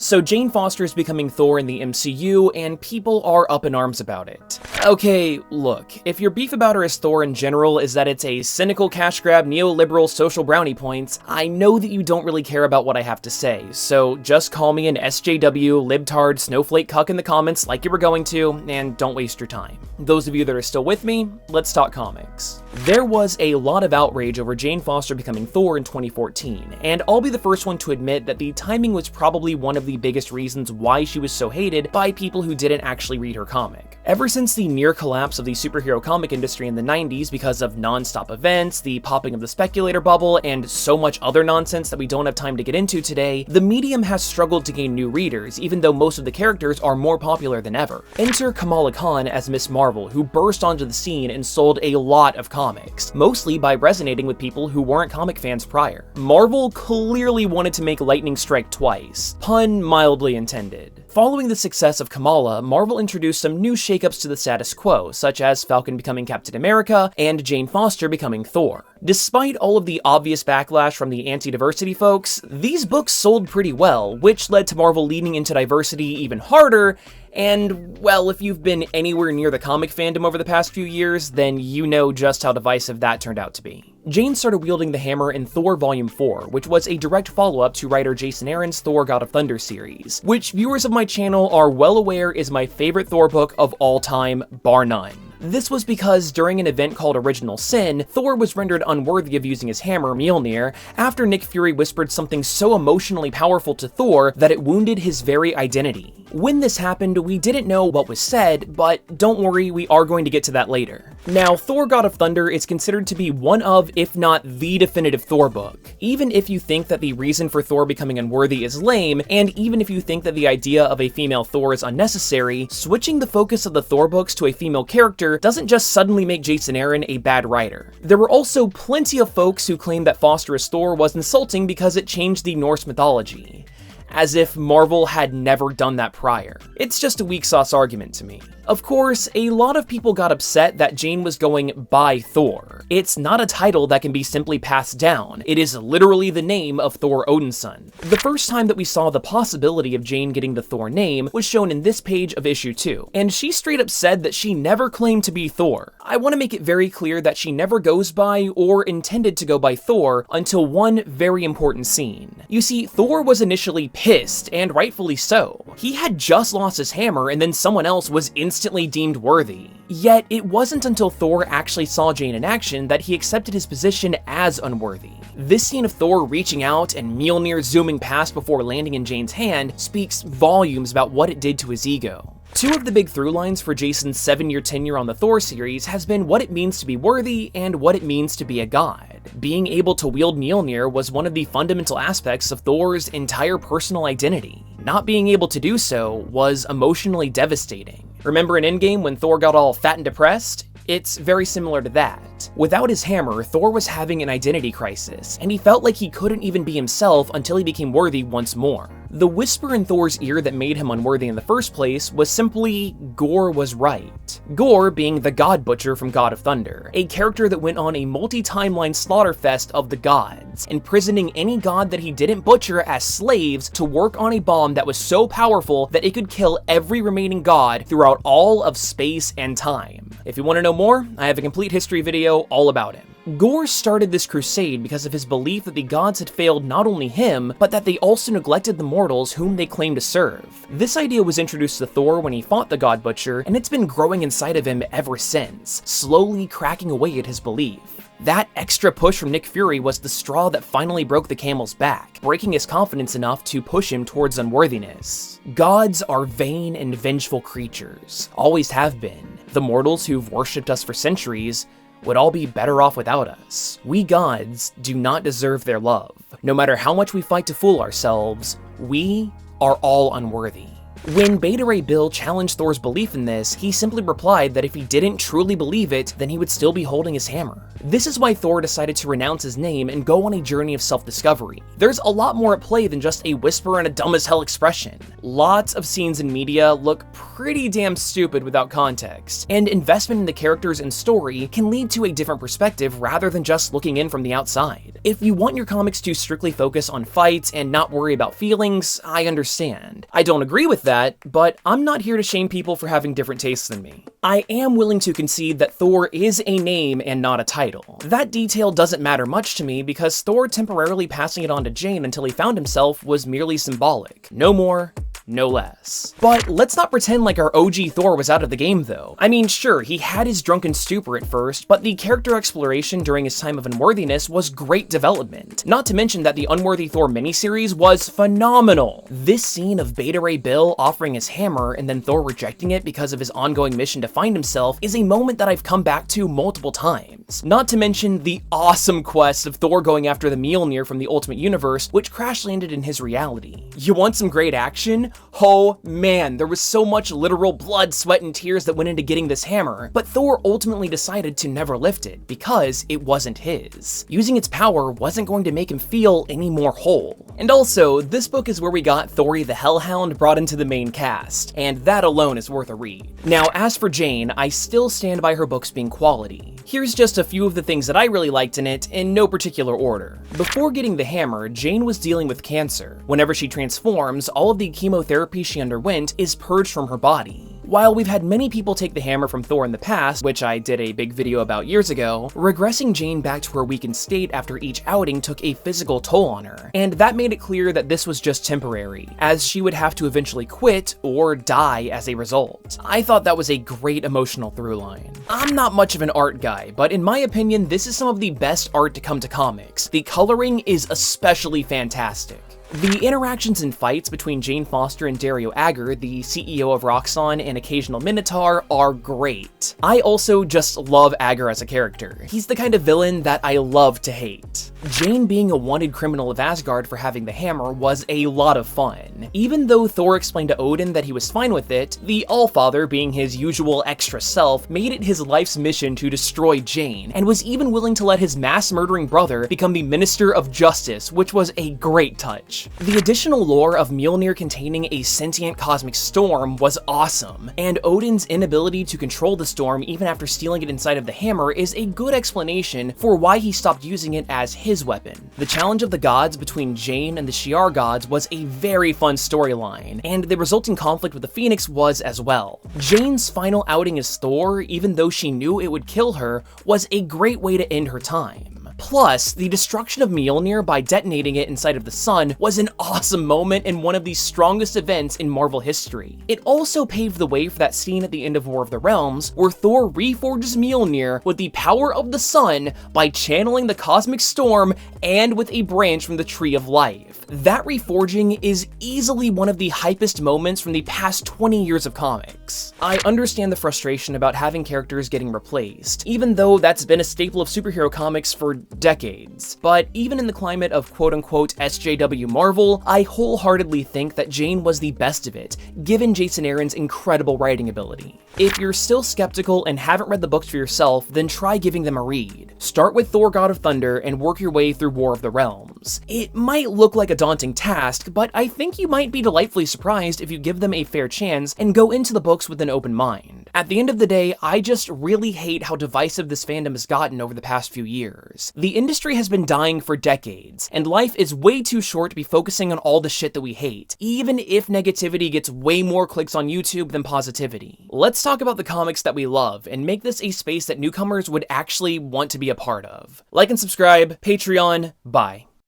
So Jane Foster is becoming Thor in the MCU, and people are up in arms about it. Okay, look, if your beef about her as Thor in general is that it's a cynical cash grab, neoliberal social brownie points, I know that you don't really care about what I have to say, so just call me an SJW, libtard, snowflake cuck in the comments like you were going to, and don't waste your time. Those of you that are still with me, let's talk comics. There was a lot of outrage over Jane Foster becoming Thor in 2014, and I'll be the first one to admit that the timing was probably one of the biggest reasons why she was so hated by people who didn't actually read her comic. Ever since the near collapse of the superhero comic industry in the 90s because of non-stop events, the popping of the speculator bubble, and so much other nonsense that we don't have time to get into today, the medium has struggled to gain new readers, even though most of the characters are more popular than ever. Enter Kamala Khan as Miss Marvel, who burst onto the scene and sold a lot of comics, mostly by resonating with people who weren't comic fans prior. Marvel clearly wanted to make lightning strike twice, pun mildly intended. Following the success of Kamala, Marvel introduced some new shakeups to the status quo, such as Falcon becoming Captain America and Jane Foster becoming Thor. Despite all of the obvious backlash from the anti-diversity folks, these books sold pretty well, which led to Marvel leaning into diversity even harder. And, well, if you've been anywhere near the comic fandom over the past few years, then you know just how divisive that turned out to be. Jane started wielding the hammer in Thor Volume 4, which was a direct follow-up to writer Jason Aaron's Thor God of Thunder series, which viewers of my channel are well aware is my favorite Thor book of all time, bar none. This was because during an event called Original Sin, Thor was rendered unworthy of using his hammer, Mjolnir, after Nick Fury whispered something so emotionally powerful to Thor that it wounded his very identity. When this happened, we didn't know what was said, but don't worry, we are going to get to that later. Now, Thor God of Thunder is considered to be one of, if not the definitive Thor book. Even if you think that the reason for Thor becoming unworthy is lame, and even if you think that the idea of a female Thor is unnecessary, switching the focus of the Thor books to a female character doesn't just suddenly make Jason Aaron a bad writer. There were also plenty of folks who claimed that Foster as Thor was insulting because it changed the Norse mythology. As if Marvel had never done that prior. It's just a weak sauce argument to me. Of course, a lot of people got upset that Jane was going by Thor. It's not a title that can be simply passed down. It is literally the name of Thor Odin's son. The first time that we saw the possibility of Jane getting the Thor name was shown in this page of issue 2, and she straight up said that she never claimed to be Thor. I want to make it very clear that she never goes by or intended to go by Thor until one very important scene. You see, Thor was initially pissed, and rightfully so. He had just lost his hammer and then someone else was instantly deemed worthy. Yet, it wasn't until Thor actually saw Jane in action that he accepted his position as unworthy. This scene of Thor reaching out and Mjolnir zooming past before landing in Jane's hand speaks volumes about what it did to his ego. Two of the big through lines for Jason's 7-year tenure on the Thor series has been what it means to be worthy and what it means to be a god. Being able to wield Mjolnir was one of the fundamental aspects of Thor's entire personal identity. Not being able to do so was emotionally devastating. Remember in Endgame when Thor got all fat and depressed? It's very similar to that. Without his hammer, Thor was having an identity crisis, and he felt like he couldn't even be himself until he became worthy once more. The whisper in Thor's ear that made him unworthy in the first place was simply, Gorr was right. Gorr being the God Butcher from God of Thunder, a character that went on a multi-timeline slaughterfest of the gods, imprisoning any god that he didn't butcher as slaves to work on a bomb that was so powerful that it could kill every remaining god throughout all of space and time. If you want to know more, I have a complete history video all about him. Gorr started this crusade because of his belief that the gods had failed not only him, but that they also neglected the mortals whom they claimed to serve. This idea was introduced to Thor when he fought the God Butcher, and it's been growing inside of him ever since, slowly cracking away at his belief. That extra push from Nick Fury was the straw that finally broke the camel's back, breaking his confidence enough to push him towards unworthiness. Gods are vain and vengeful creatures, always have been. The mortals who've worshipped us for centuries would all be better off without us. We gods do not deserve their love. No matter how much we fight to fool ourselves, we are all unworthy. When Beta Ray Bill challenged Thor's belief in this, he simply replied that if he didn't truly believe it, then he would still be holding his hammer. This is why Thor decided to renounce his name and go on a journey of self-discovery. There's a lot more at play than just a whisper and a dumb as hell expression. Lots of scenes in media look pretty damn stupid without context, and investment in the characters and story can lead to a different perspective rather than just looking in from the outside. If you want your comics to strictly focus on fights and not worry about feelings, I understand. I don't agree with that, but I'm not here to shame people for having different tastes than me. I am willing to concede that Thor is a name and not a title. That detail doesn't matter much to me because Thor temporarily passing it on to Jane until he found himself was merely symbolic. No more, no less. But let's not pretend like our OG Thor was out of the game though. I mean, sure, he had his drunken stupor at first, but the character exploration during his time of unworthiness was great development. Not to mention that the Unworthy Thor miniseries was phenomenal. This scene of Beta Ray Bill offering his hammer and then Thor rejecting it because of his ongoing mission to find himself is a moment that I've come back to multiple times. Not to mention the awesome quest of Thor going after the Mjolnir from the Ultimate Universe, which crash landed in his reality. You want some great action? Oh man, there was so much literal blood, sweat, and tears that went into getting this hammer, but Thor ultimately decided to never lift it because it wasn't his. Using its power wasn't going to make him feel any more whole. And also, this book is where we got Thori the Hellhound brought into the main cast, and that alone is worth a read. Now, as for Jane, I still stand by her books being quality. Here's just a few of the things that I really liked in it, in no particular order. Before getting the hammer, Jane was dealing with cancer. Whenever she transforms, all of the chemotherapy she underwent is purged from her body. While we've had many people take the hammer from Thor in the past, which I did a big video about years ago, regressing Jane back to her weakened state after each outing took a physical toll on her, and that made it clear that this was just temporary, as she would have to eventually quit or die as a result. I thought that was a great emotional through line. I'm not much of an art guy, but in my opinion, this is some of the best art to come to comics. The coloring is especially fantastic. The interactions and fights between Jane FosThor and Dario Agger, the CEO of Roxxon and occasional Minotaur, are great. I also just love Agger as a character. He's the kind of villain that I love to hate. Jane being a wanted criminal of Asgard for having the hammer was a lot of fun. Even though Thor explained to Odin that he was fine with it, the Allfather, being his usual extra self, made it his life's mission to destroy Jane, and was even willing to let his mass-murdering brother become the Minister of Justice, which was a great touch. The additional lore of Mjolnir containing a sentient cosmic storm was awesome, and Odin's inability to control the storm even after stealing it inside of the hammer is a good explanation for why he stopped using it as his weapon. The challenge of the gods between Jane and the Shi'ar gods was a very fun storyline, and the resulting conflict with the Phoenix was as well. Jane's final outing as Thor, even though she knew it would kill her, was a great way to end her time. Plus, the destruction of Mjolnir by detonating it inside of the sun was an awesome moment and one of the strongest events in Marvel history. It also paved the way for that scene at the end of War of the Realms, where Thor reforges Mjolnir with the power of the sun by channeling the cosmic storm and with a branch from the Tree of Life. That reforging is easily one of the hypest moments from the past 20 years of comics. I understand the frustration about having characters getting replaced, even though that's been a staple of superhero comics for decades. But even in the climate of quote-unquote SJW Marvel, I wholeheartedly think that Jane was the best of it, given Jason Aaron's incredible writing ability. If you're still skeptical and haven't read the books for yourself, then try giving them a read. Start with Thor God of Thunder and work your way through War of the Realms. It might look like a daunting task, but I think you might be delightfully surprised if you give them a fair chance and go into the books with an open mind. At the end of the day, I just really hate how divisive this fandom has gotten over the past few years. The industry has been dying for decades, and life is way too short to be focusing on all the shit that we hate, even if negativity gets way more clicks on YouTube than positivity. Let's talk about the comics that we love and make this a space that newcomers would actually want to be a part of. Like and subscribe, Patreon, bye.